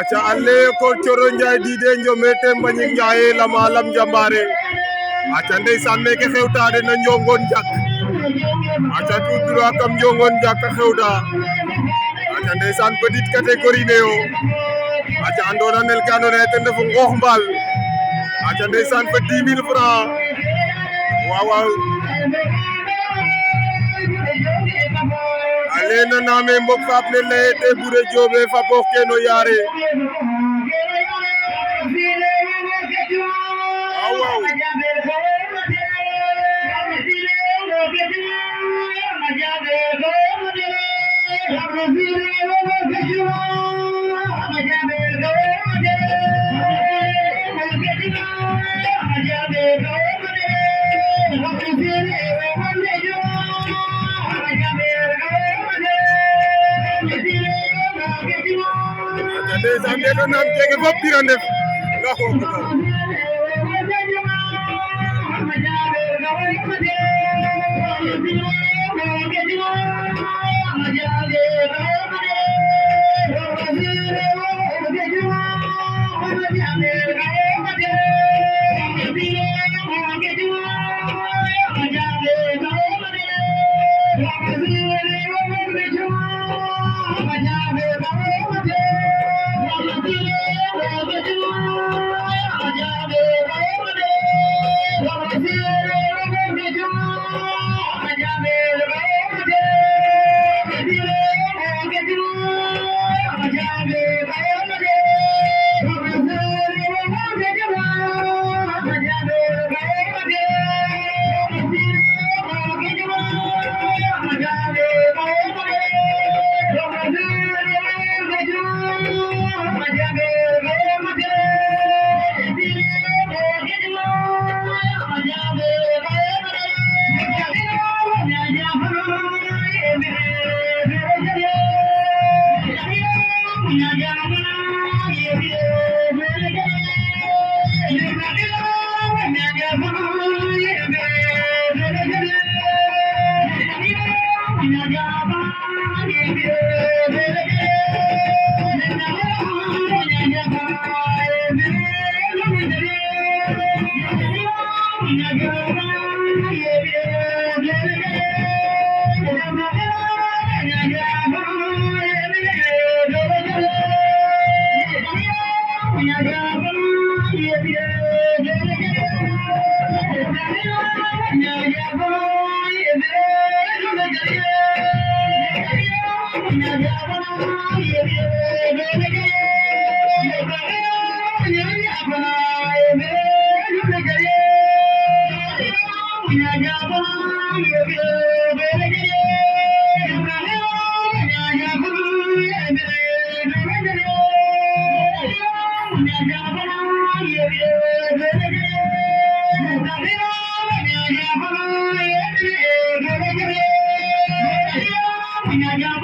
aca alle ko Coro Ndiaye Dide Njomete Mbagnick Ndiaye Lama Lam Jambaré aca ndeysaan meke xewta de no Njongon Jak aca tout droit kam Njongon Jak a xewda aca ndeysaan petite catégorie ne yo aca andona nel ke andoona yee ten refu ngoox mbaal aca ndeysaan fo 10 000 francs waaw waaw ale naname mbok faap ne leyete Bouré Diobé fa boox ke no Yaare waaw waaw ndeysaan de do nam jege fop dira ndef nga xoox Yeah.